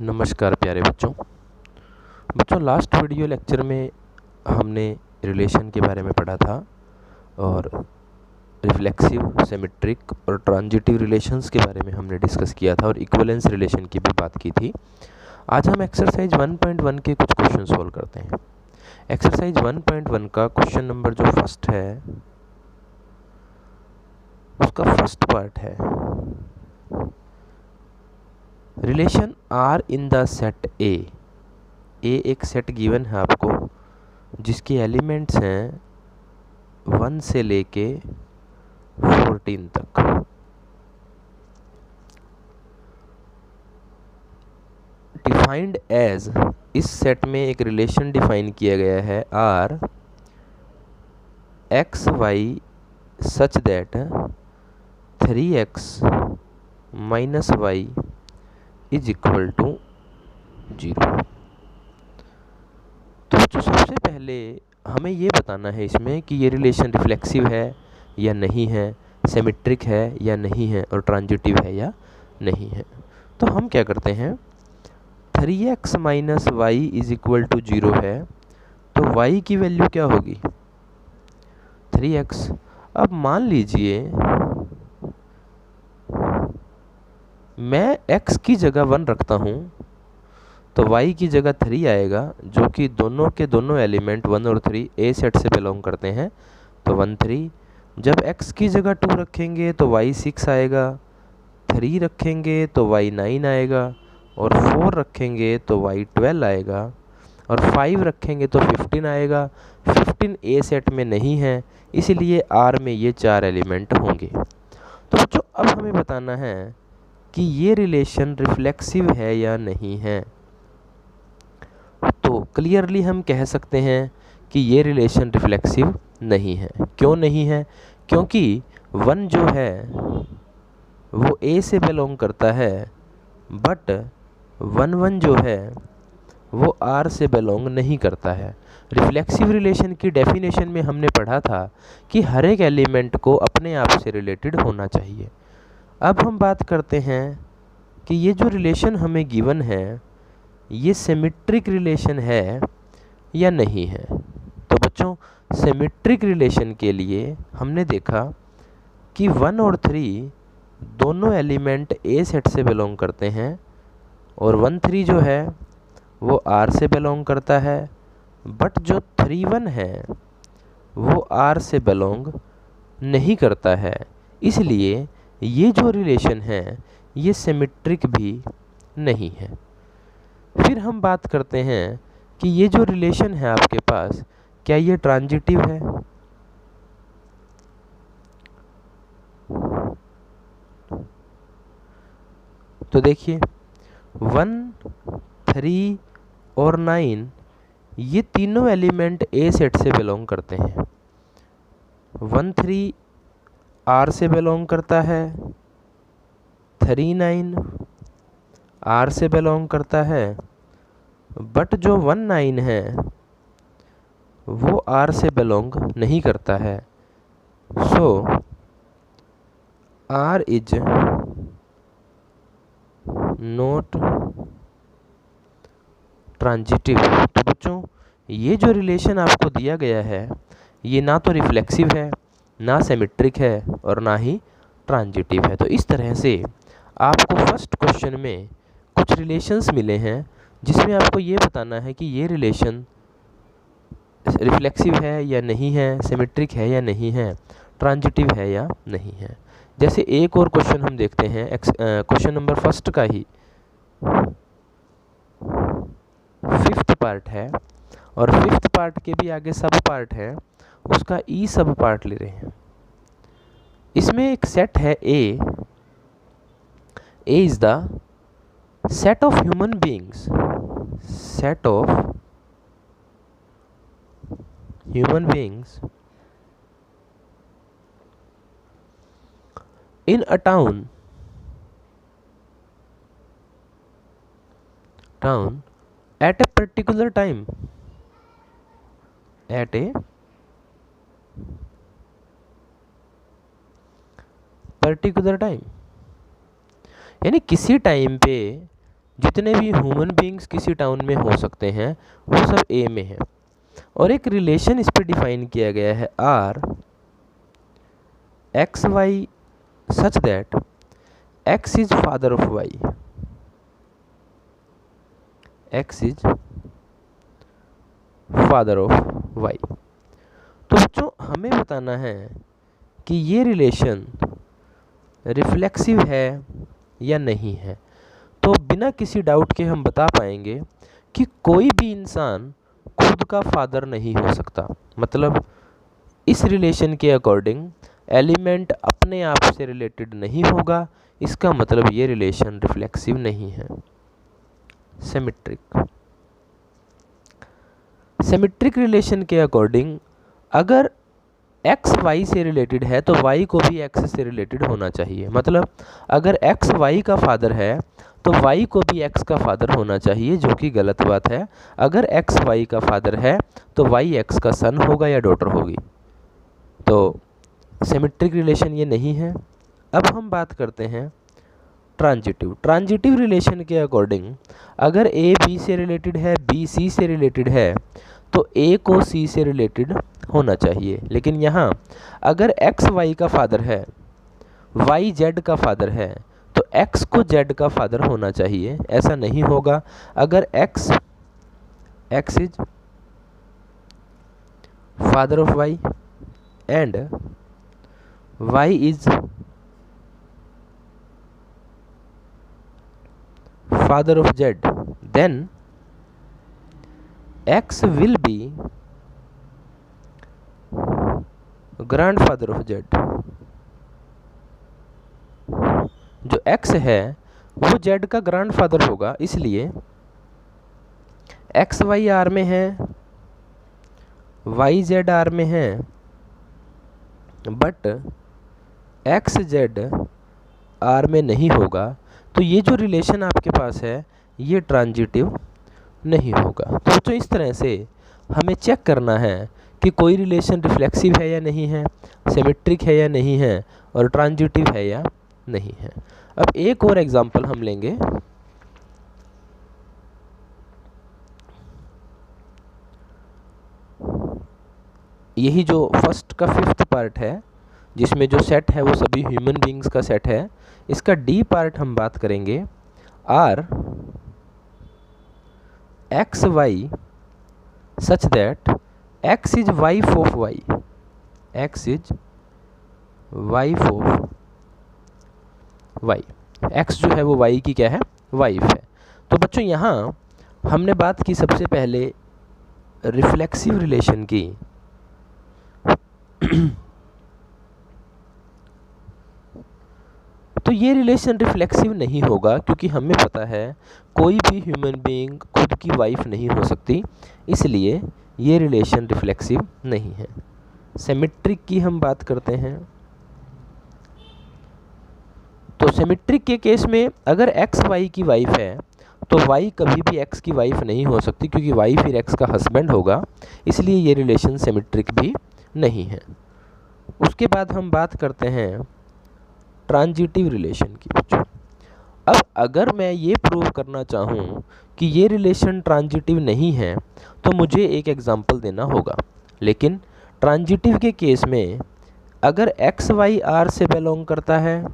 नमस्कार प्यारे बच्चों लास्ट वीडियो लेक्चर में हमने रिलेशन के बारे में पढ़ा था और रिफ्लेक्सिव, सिमेट्रिक और ट्रांजिटिव रिलेशंस के बारे में हमने डिस्कस किया था और इक्विवेलेंस रिलेशन की भी बात की थी। आज हम एक्सरसाइज 1.1 के कुछ क्वेश्चन सॉल्व करते हैं। एक्सरसाइज 1.1 का क्वेश्चन नंबर जो फर्स्ट है उसका फर्स्ट पार्ट है relation R in the set A एक सेट गिवन है आपको जिसके एलिमेंट्स हैं 1 से लेके 14 तक। डिफाइंड एज, इस सेट में एक रिलेशन डिफाइन किया गया है R X Y such that 3x minus Y is equal to 0। तो जो सबसे पहले हमें ये बताना है इसमें कि ये रिलेशन रिफ्लेक्सिव है या नहीं है, सिमेट्रिक है या नहीं है और ट्रांजिटिव है या नहीं है। तो हम क्या करते हैं, 3x minus Y is equal to 0 है तो y की वैल्यू क्या होगी 3x। अब मान लीजिए मैं x की जगह 1 रखता हूँ तो y की जगह 3 आएगा, जो कि दोनों के दोनों एलिमेंट 1 और 3 ए सेट से बिलोंग करते हैं। तो 1 3, जब x की जगह 2 रखेंगे तो y 6 आएगा, 3 रखेंगे तो y 9 आएगा और 4 रखेंगे तो y 12 आएगा और 5 रखेंगे तो 15 आएगा। 15 ए सेट में नहीं है, इसलिए R में ये 4 एलिमेंट होंगे। तो बच्चों अब हमें बताना है कि ये रिलेशन रिफ्लेक्सिव है या नहीं है। तो क्लियरली हम कह सकते हैं कि ये रिलेशन रिफ्लेक्सिव नहीं है। क्यों नहीं है? क्योंकि 1 जो है वो ए से बिलोंग करता है, बट 1 1 जो है वो आर से बिलोंग नहीं करता है। रिफ्लेक्सिव रिलेशन की डेफिनेशन में हमने पढ़ा था कि हर एक एलिमेंट को अपने आप से रिलेटेड होना चाहिए। अब हम बात करते हैं कि ये जो रिलेशन हमें गिवन है ये सिमेट्रिक रिलेशन है या नहीं है। तो बच्चों सिमेट्रिक रिलेशन के लिए हमने देखा कि 1 और 3 दोनों एलिमेंट ए सेट से बिलोंग करते हैं और 1 3 जो है वो आर से बिलोंग करता है, बट जो 3 1 है वो आर से बिलोंग नहीं करता है। इसलिए ये जो रिलेशन है ये सिमेट्रिक भी नहीं है। फिर हम बात करते हैं कि ये जो रिलेशन है आपके पास क्या ये ट्रांजिटिव है। तो देखिए 1 3 और 9 ये तीनों एलिमेंट ए सेट से बिलोंग करते हैं। 1 3 आर से बिलोंग करता है, 3 9 आर से बिलोंग करता है, बट जो 1 9 है वो आर से बिलोंग नहीं करता है। So R is not transitive. तो बच्चों ये जो रिलेशन आपको दिया गया है ये ना तो रिफ्लेक्सिव है, ना सिमेट्रिक है और ना ही ट्रांजिटिव है। तो इस तरह से आपको फर्स्ट क्वेश्चन में कुछ रिलेशंस मिले हैं जिसमें आपको ये बताना है कि ये रिलेशन रिफ्लेक्सिव है या नहीं है, सिमेट्रिक है या नहीं है, ट्रांजिटिव है या नहीं है। जैसे एक और क्वेश्चन हम देखते हैं, क्वेश्चन नंबर फर्स्ट का ही 5th पार्ट है और 5th पार्ट के भी आगे सब पार्ट है, उसका ई सब पार्ट ले रहे हैं। इसमें एक सेट है A is the set of human beings, set of human beings in a town at a particular time, at a particular time, यानी किसी टाइम पे जितने भी ह्यूमन बीइंग्स किसी टाउन में हो सकते हैं वो सब ए में है। और एक रिलेशन इस पे डिफाइन किया गया है R X Y such that X is father of Y, X is father of Y. तो बच्चों हमें बताना है कि ये रिलेशन रिफ्लेक्सिव है या नहीं है। तो बिना किसी डाउट के हम बता पाएंगे कि कोई भी इंसान खुद का फादर नहीं हो सकता। मतलब इस रिलेशन के अकॉर्डिंग एलिमेंट अपने आप से रिलेटेड नहीं होगा, इसका मतलब ये रिलेशन रिफ्लेक्सिव नहीं है। सिमेट्रिक, सिमेट्रिक रिलेशन के अकॉर्डिंग अगर x y से रिलेटेड है तो y को भी x से रिलेटेड होना चाहिए। मतलब अगर x y का फादर है तो y को भी x का फादर होना चाहिए, जो कि गलत बात है। अगर x y का फादर है तो y x का सन होगा या डॉटर होगी। तो सिमेट्रिक रिलेशन ये नहीं है। अब हम बात करते हैं ट्रांजिटिव। ट्रांजिटिव रिलेशन के अकॉर्डिंग अगर a b से रिलेटेड है, b c से रिलेटेड है तो a को c से रिलेटेड होना चाहिए। लेकिन यहाँ अगर x y का फादर है, y z का फादर है तो x को z का फादर होना चाहिए। ऐसा नहीं होगा। अगर x is father of y and y is father of z, then x will be grandfather of z। जो x है वो z का ग्रैंडफादर होगा। इसलिए x y r में है, y z r में है, बट x z r में नहीं होगा। तो ये जो रिलेशन आपके पास है ये ट्रांजिटिव नहीं होगा। तो बच्चों इस तरह से हमें चेक करना है कि कोई रिलेशन रिफ्लेक्सिव है या नहीं है, सिमेट्रिक है या नहीं है, और ट्रांजिटिव है या नहीं है। अब एक और एग्जांपल हम लेंगे। यही जो फर्स्ट का फिफ्थ पार्ट है जिसमें जो सेट है वो सभी ह्यूमन बीइंग्स का सेट है, इसका डी पार्ट हम बात करेंगे। R X Y such that X is wife of Y, X is wife of Y. X जो है वो वाई की क्या है, वाइफ है। तो बच्चों यहाँ हमने बात की सबसे पहले रिफ्लेक्सिव रिलेशन की। तो ये रिलेशन रिफ्लेक्सिव नहीं होगा क्योंकि हमें पता है कोई भी ह्यूमन बीइंग खुद की वाइफ नहीं हो सकती, इसलिए ये रिलेशन रिफ्लेक्सिव नहीं है। सिमेट्रिक की हम बात करते हैं। तो सिमेट्रिक के केस में अगर एक्स वाई की वाइफ है तो वाई कभी भी एक्स की वाइफ नहीं हो सकती क्योंकि वाई फिर एक्स का हस्बैंड होगा, इसलिए ये रिलेशन सिमेट्रिक भी नहीं है। उसके बाद हम बात करते हैं ट्रांजिटिव रिलेशन की। बच्चों अब अगर मैं ये प्रूव करना चाहूँ कि ये रिलेशन ट्रांजिटिव नहीं है तो मुझे एक एग्जांपल देना होगा। लेकिन ट्रांजिटिव के केस में अगर एक्स वाई आर से बिलोंग करता है,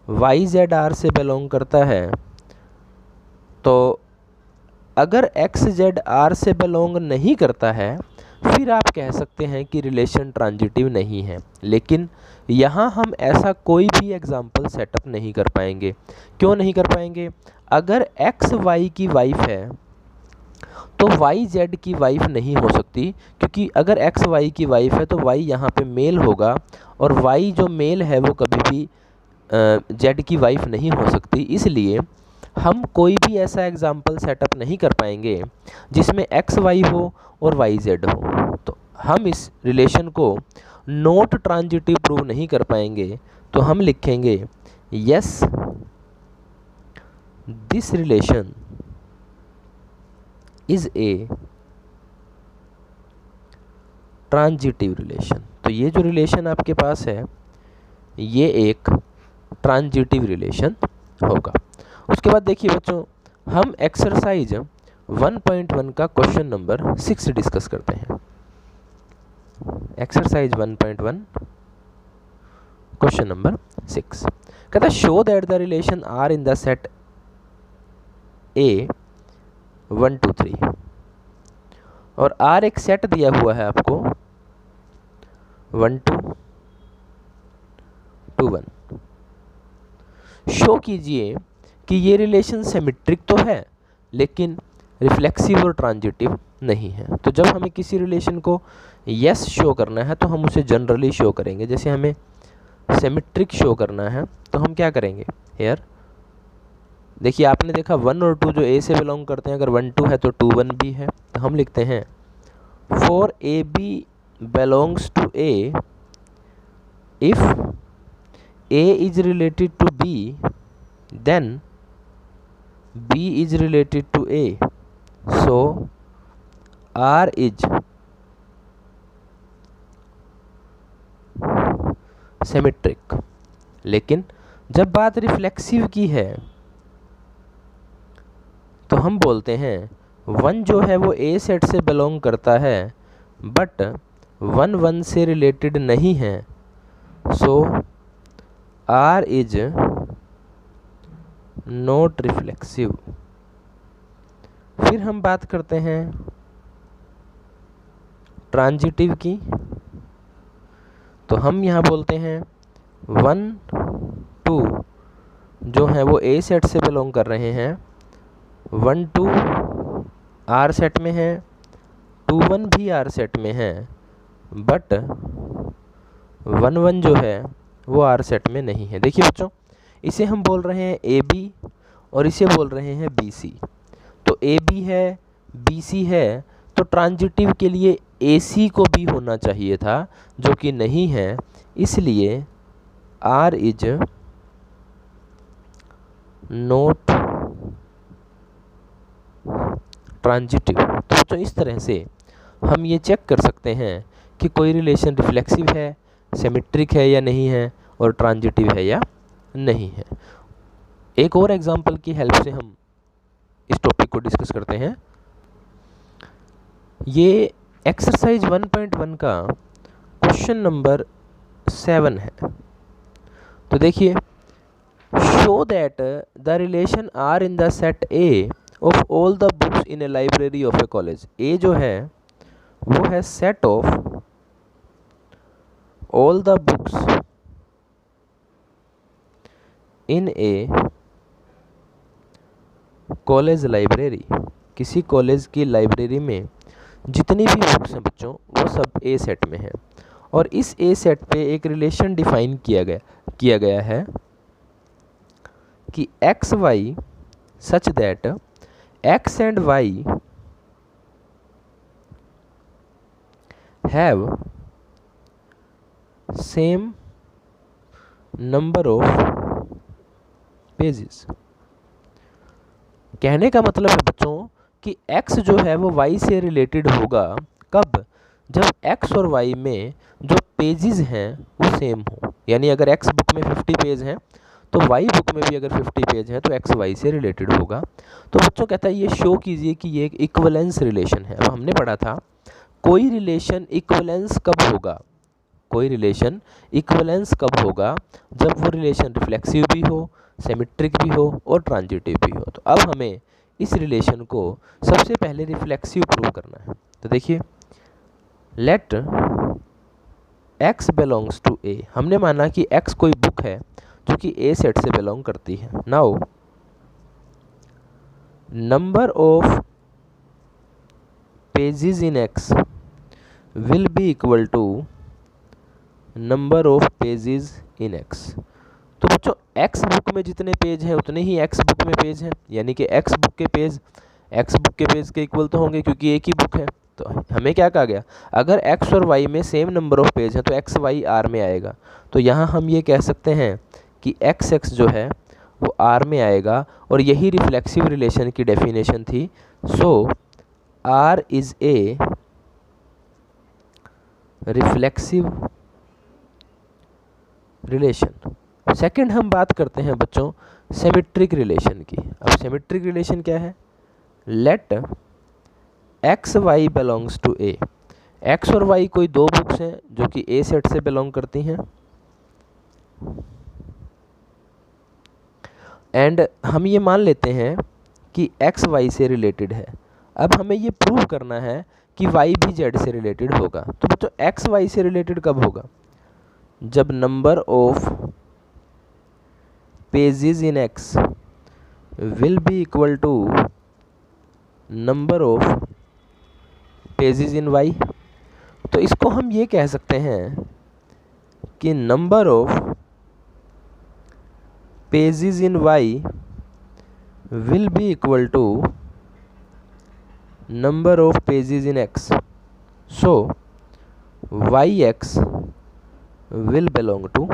वाई जेड आर से बिलोंग करता है, तो अगर एक्स जेड आर से बिलोंग नहीं करता है फिर आप कह सकते हैं कि रिलेशन ट्रांजिटिव नहीं है। लेकिन यहाँ हम ऐसा कोई भी एग्जाम्पल सेटअप नहीं कर पाएंगे। क्यों नहीं कर पाएंगे? अगर एक्स वाई की वाइफ है तो वाई जेड की वाइफ नहीं हो सकती, क्योंकि अगर एक्स वाई की वाइफ है तो वाई यहाँ पे मेल होगा और वाई जो मेल है वो कभी भी जेड की वाइफ नहीं हो सकती। इसलिए हम कोई भी ऐसा एग्जाम्पल सेटअप नहीं कर पाएंगे जिसमें एक्स वाई हो और वाई जेड हो। तो हम इस रिलेशन को नॉट ट्रांजिटिव प्रूव नहीं कर पाएंगे। तो हम लिखेंगे yes this relation is a transitive relation. तो ये जो रिलेशन आपके पास है ये एक ट्रांजिटिव रिलेशन होगा। उसके बाद देखिए बच्चों, हम एक्सरसाइज 1.1 का क्वेश्चन नंबर 6 डिस्कस करते हैं। एक्सरसाइज 1.1 क्वेश्चन नंबर 6 कहता है show that the relation R in the set A 1 2 3 और आर एक सेट दिया हुआ है आपको 1 2 2 1। शो कीजिए कि ये रिलेशन सिमेट्रिक तो है लेकिन रिफ्लेक्सिव और ट्रांजिटिव नहीं है। तो जब हमें किसी रिलेशन को यस शो करना है तो हम उसे जनरली शो करेंगे। जैसे हमें सिमेट्रिक शो करना है तो हम क्या करेंगे, हेयर देखिए आपने देखा 1 और 2 जो ए से बिलोंग करते हैं, अगर 1 2 है तो 2 1 भी है। तो हम लिखते हैं for A B belongs to A if A is related to B then B is related to A, so R is symmetric। लेकिन जब बात रिफ्लेक्सिव की है तो हम बोलते हैं 1 जो है वो A सेट से बिलोंग करता है बट 1 1 से रिलेटेड नहीं है, सो R is नॉट रिफ्लेक्सिव। फिर हम बात करते हैं ट्रांजिटिव की, तो हम यहाँ बोलते हैं 1 2 जो है वो ए सेट से बिलोंग कर रहे हैं, 1 2 आर सेट में है, 2 1 भी आर सेट में है, बट 1 1 जो है वो आर सेट में नहीं है। देखिए बच्चों, इसे हम बोल रहे हैं ए बी और इसे बोल रहे हैं बी सी। तो ए बी है, बी सी है, तो ट्रांजिटिव के लिए ए सी को भी होना चाहिए था जो कि नहीं है, इसलिए आर इज नॉट ट्रांजिटिव। तो बच्चों इस तरह से हम ये चेक कर सकते हैं कि कोई रिलेशन रिफ्लेक्सिव है, सिमेट्रिक है या नहीं है, और ट्रांजिटिव है या नहीं है। एक और एग्जांपल की हेल्प से हम इस टॉपिक को डिस्कस करते हैं। ये एक्सरसाइज 1.1 का क्वेश्चन नंबर 7 है। तो देखिए, show that the relation R in the set A of all the books in a library of a college. A जो है वो है set of all the books in a college library. किसी college की library में जितनी भी books हैं बच्चों वो सब ए सेट में है, और इस ए सेट पे एक रिलेशन डिफाइन किया गया है कि x Y such that X and Y have same number of pages. कहने का मतलब है बच्चों कि x जो है वो y से रिलेटेड होगा कब, जब x और y में जो पेजेस हैं वो सेम हो। यानी अगर x बुक में 50 पेज हैं तो y बुक में भी अगर 50 पेज हैं तो x y से रिलेटेड होगा। तो बच्चों कहता है ये शो कीजिए कि ये एक इक्विवेलेंस रिलेशन है। अब हमने पढ़ा था कोई रिलेशन इक्विवेलेंस कब होगा, कोई रिलेशन इक्विवेलेंस कब होगा, जब वो रिलेशन रिफ्लेक्सिव भी हो, सिमेट्रिक भी हो और ट्रांजिटिव भी हो। तो अब हमें इस रिलेशन को सबसे पहले रिफ्लेक्सिव प्रूव करना है। तो देखिए, let x belongs to a। हमने माना कि x कोई बुक है जो कि a सेट से बिलोंग करती है। Now number of pages in x will be equal to number of pages in x। तो बच्चों x बुक में जितने पेज हैं उतने ही x बुक में पेज हैं, यानी कि x बुक के पेज के इक्वल तो होंगे क्योंकि एक ही बुक है। तो हमें क्या कहा गया, अगर x और y में सेम नंबर ऑफ पेज हैं तो x y r में आएगा। तो यहाँ हम ये कह सकते हैं कि x जो है वो r में आएगा, और यही रिफ्लेक्सिव रिलेशन की डेफिनेशन थी। सो r is a reflexive relation. Second हम बात करते हैं बच्चों सिमेट्रिक रिलेशन की। अब सिमेट्रिक रिलेशन क्या है? Let x Y belongs to A. X और वाई कोई दो बुक्स हैं जो कि ए सेट से बिलोंग करती हैं, एंड हम ये मान लेते हैं कि एक्स वाई से रिलेटेड है। अब हमें ये प्रूव करना है कि वाई भी जेड से रिलेटेड होगा। तो बच्चों एक्स वाई से रिलेटेड कब होगा? जब number of pages in X will be equal to number of pages in Y. तो इसको हम ये कह सकते हैं कि number of pages in Y will be equal to number of pages in X. So Y X will belong to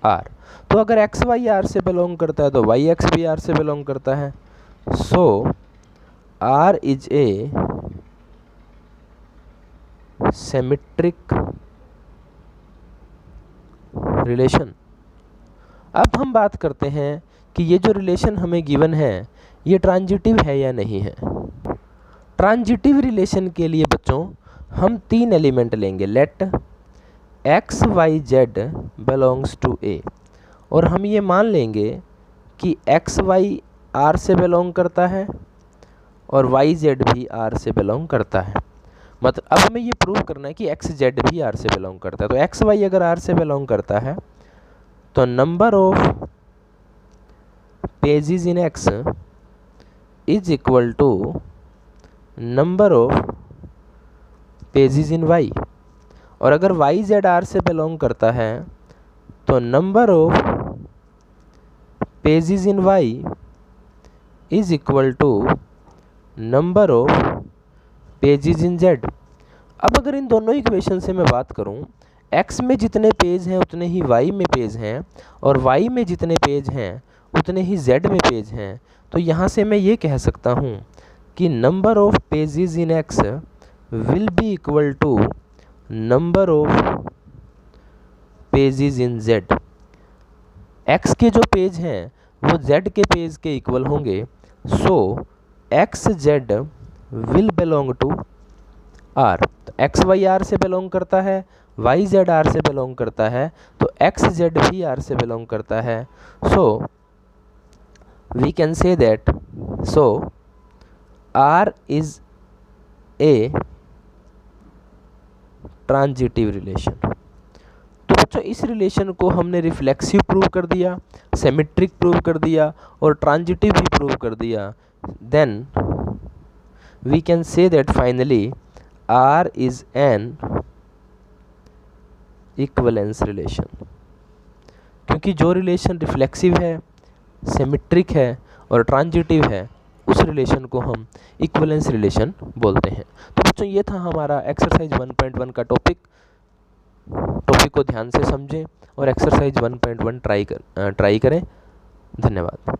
R. तो अगर एक्स वाई आर से बिलोंग करता है तो वाई एक्स भी आर से बिलोंग करता है। So R is a symmetric relation. अब हम बात करते हैं कि ये जो रिलेशन हमें गिवन है ये ट्रांजिटिव है या नहीं है। ट्रांजिटिव रिलेशन के लिए बच्चों हम तीन एलिमेंट लेंगे। Let x y z belongs to A, और हम ये मान लेंगे कि एक्स वाई आर से बिलोंग करता है और वाई जेड भी आर से बिलोंग करता है। मतलब अब हमें ये प्रूव करना है कि एक्स जेड भी आर से बिलोंग करता है। तो एक्स वाई अगर आर से बिलोंग करता है तो number of pages in X is equal to number of pages in Y. और अगर वाई जेड आर से बिलोंग करता है तो number of pages in Y is equal to number of pages in Z. अब अगर इन दोनों इक्वेशन से मैं बात करूं, x में जितने पेज हैं उतने ही y में पेज हैं, और y में जितने पेज हैं उतने ही z में पेज हैं, तो यहाँ से मैं ये कह सकता हूँ कि number of pages in x will be equal to number of pages in z। x के जो पेज हैं वो z के पेज के इक्वल होंगे। So x z will belong to R. तो एक्स वाई आर से बिलोंग करता है, वाई जेड आर से बिलोंग करता है, तो एक्स जेड भी आर से बिलोंग करता है। So we can say that so R is a transitive relation. तो बच्चों इस रिलेशन को हमने रिफ्लेक्सिव प्रूव कर दिया, सिमेट्रिक प्रूव कर दिया और ट्रांजिटिव भी प्रूव कर दिया। Then we can say that finally R is an equivalence relation. क्योंकि जो रिलेशन रिफ्लेक्सिव है, सिमेट्रिक है और ट्रांजिटिव है, उस रिलेशन को हम इक्विवेलेंस रिलेशन बोलते हैं। तो बच्चों ये था हमारा एक्सरसाइज 1.1 का टॉपिक को ध्यान से समझें और एक्सरसाइज 1.1 ट्राई करें। धन्यवाद।